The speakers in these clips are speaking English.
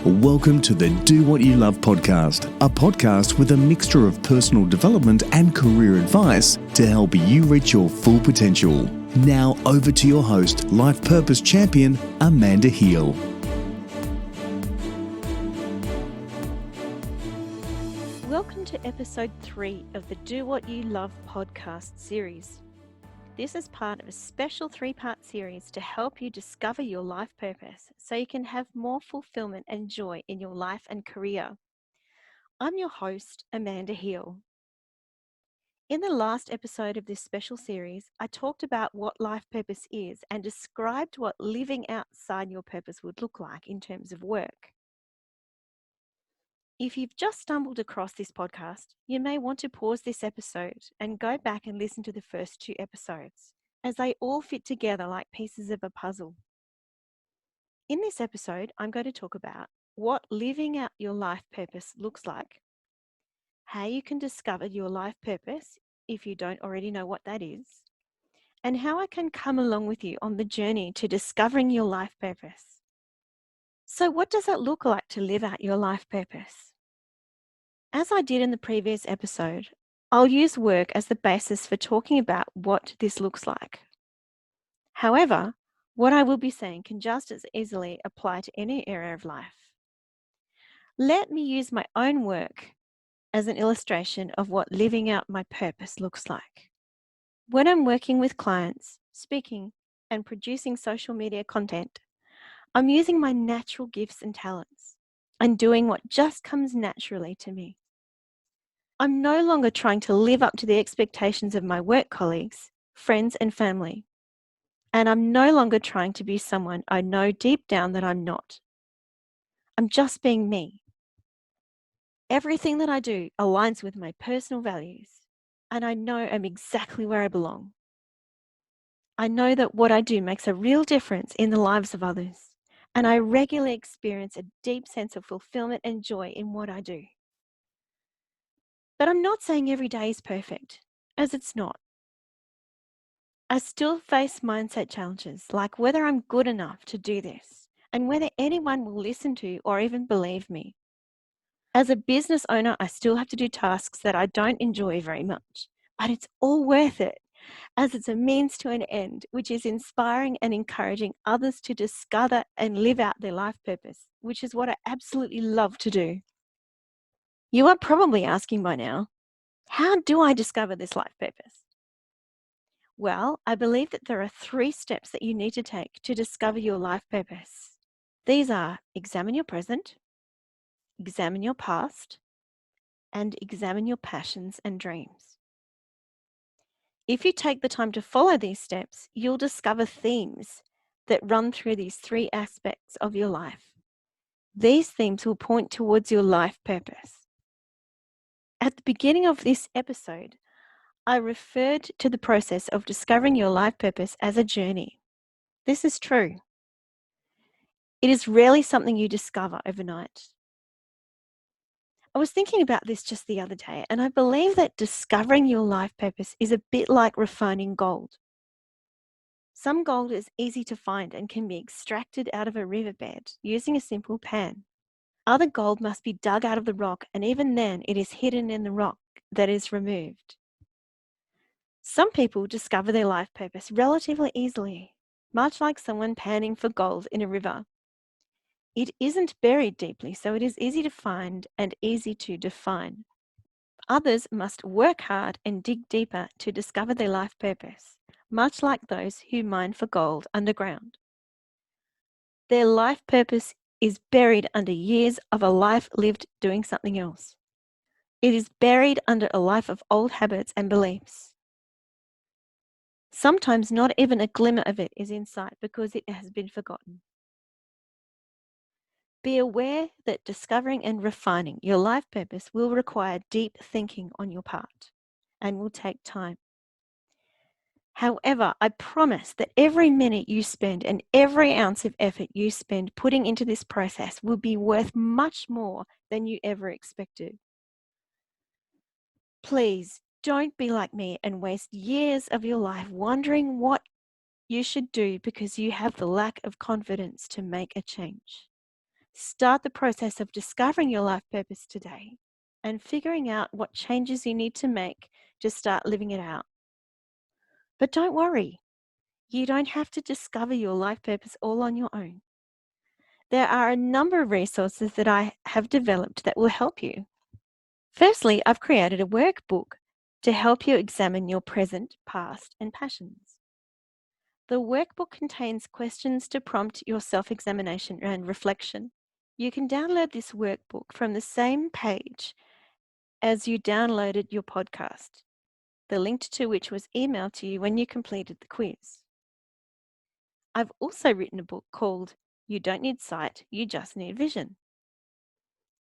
Welcome to the Do What You Love podcast, a podcast with a mixture of personal development and career advice to help you reach your full potential. Now over to your host, Life Purpose Champion, Amanda Heal. Welcome to episode 3 of the Do What You Love podcast series. This is part of a special 3-part series to help you discover your life purpose so you can have more fulfillment and joy in your life and career. I'm your host, Amanda Heal. In the last episode of this special series, I talked about what life purpose is and described what living outside your purpose would look like in terms of work. If you've just stumbled across this podcast, you may want to pause this episode and go back and listen to the first 2 episodes, as they all fit together like pieces of a puzzle. In this episode, I'm going to talk about what living out your life purpose looks like, how you can discover your life purpose if you don't already know what that is, and how I can come along with you on the journey to discovering your life purpose. So what does it look like to live out your life purpose? As I did in the previous episode, I'll use work as the basis for talking about what this looks like. However, what I will be saying can just as easily apply to any area of life. Let me use my own work as an illustration of what living out my purpose looks like. When I'm working with clients, speaking, and producing social media content, I'm using my natural gifts and talents and doing what just comes naturally to me. I'm no longer trying to live up to the expectations of my work colleagues, friends, and family. And I'm no longer trying to be someone I know deep down that I'm not. I'm just being me. Everything that I do aligns with my personal values, and I know I'm exactly where I belong. I know that what I do makes a real difference in the lives of others, and I regularly experience a deep sense of fulfillment and joy in what I do. But I'm not saying every day is perfect, as it's not. I still face mindset challenges like whether I'm good enough to do this and whether anyone will listen to or even believe me. As a business owner, I still have to do tasks that I don't enjoy very much, but it's all worth it as it's a means to an end, which is inspiring and encouraging others to discover and live out their life purpose, which is what I absolutely love to do. You are probably asking by now, how do I discover this life purpose? Well, I believe that there are 3 steps that you need to take to discover your life purpose. These are examine your present, examine your past, and examine your passions and dreams. If you take the time to follow these steps, you'll discover themes that run through these 3 aspects of your life. These themes will point towards your life purpose. At the beginning of this episode, I referred to the process of discovering your life purpose as a journey. This is true. It is rarely something you discover overnight. I was thinking about this just the other day, and I believe that discovering your life purpose is a bit like refining gold. Some gold is easy to find and can be extracted out of a riverbed using a simple pan. Other gold must be dug out of the rock, and even then it is hidden in the rock that is removed. Some people discover their life purpose relatively easily, much like someone panning for gold in a river. It isn't buried deeply, so it is easy to find and easy to define. Others must work hard and dig deeper to discover their life purpose, much like those who mine for gold underground. Their life purpose is buried under years of a life lived doing something else. It is buried under a life of old habits and beliefs. Sometimes not even a glimmer of it is in sight because it has been forgotten. Be aware that discovering and refining your life purpose will require deep thinking on your part and will take time. However, I promise that every minute you spend and every ounce of effort you spend putting into this process will be worth much more than you ever expected. Please don't be like me and waste years of your life wondering what you should do because you have the lack of confidence to make a change. Start the process of discovering your life purpose today and figuring out what changes you need to make to start living it out. But don't worry, you don't have to discover your life purpose all on your own. There are a number of resources that I have developed that will help you. Firstly, I've created a workbook to help you examine your present, past, and passions. The workbook contains questions to prompt your self-examination and reflection. You can download this workbook from the same page as you downloaded your podcast, the link to which was emailed to you when you completed the quiz. I've also written a book called You Don't Need Sight, You Just Need Vision.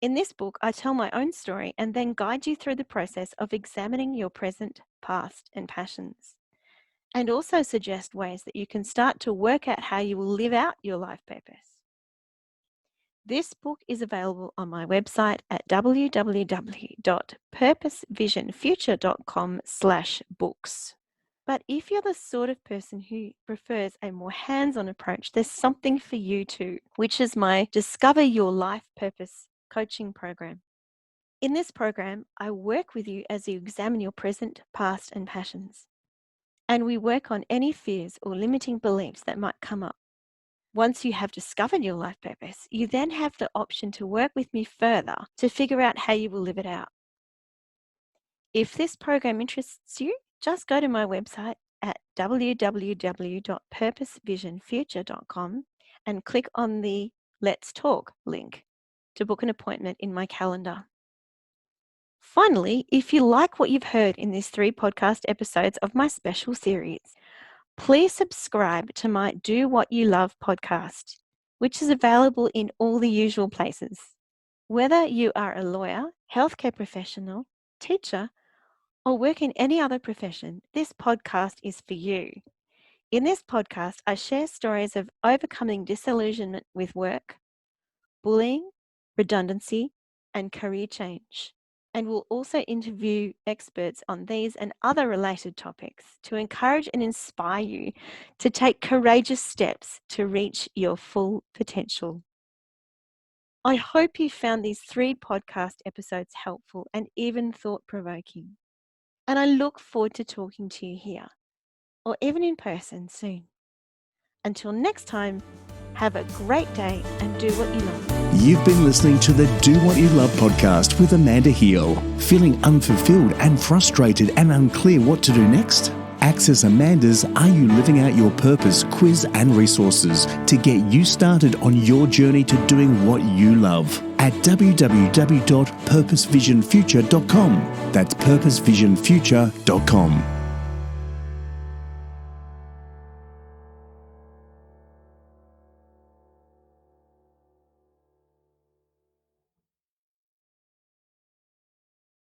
In this book, I tell my own story and then guide you through the process of examining your present, past, and passions, and also suggest ways that you can start to work out how you will live out your life purpose. This book is available on my website at www.purposevisionfuture.com/books. But if you're the sort of person who prefers a more hands-on approach, there's something for you too, which is my Discover Your Life Purpose coaching program. In this program, I work with you as you examine your present, past, and passions. And we work on any fears or limiting beliefs that might come up. Once you have discovered your life purpose, you then have the option to work with me further to figure out how you will live it out. If this program interests you, just go to my website at www.purposevisionfuture.com and click on the Let's Talk link to book an appointment in my calendar. Finally, if you like what you've heard in these 3 podcast episodes of my special series, please subscribe to my Do What You Love podcast, which is available in all the usual places. Whether you are a lawyer, healthcare professional, teacher, or work in any other profession, this podcast is for you. In this podcast, I share stories of overcoming disillusionment with work, bullying, redundancy, and career change, and will also interview experts on these and other related topics to encourage and inspire you to take courageous steps to reach your full potential. I hope you found these 3 podcast episodes helpful and even thought-provoking. And I look forward to talking to you here, or even in person soon. Until next time, have a great day and do what you love. You've been listening to the Do What You Love podcast with Amanda Heal. Feeling unfulfilled and frustrated and unclear what to do next? Access Amanda's Are You Living Out Your Purpose quiz and resources to get you started on your journey to doing what you love at www.purposevisionfuture.com. That's purposevisionfuture.com.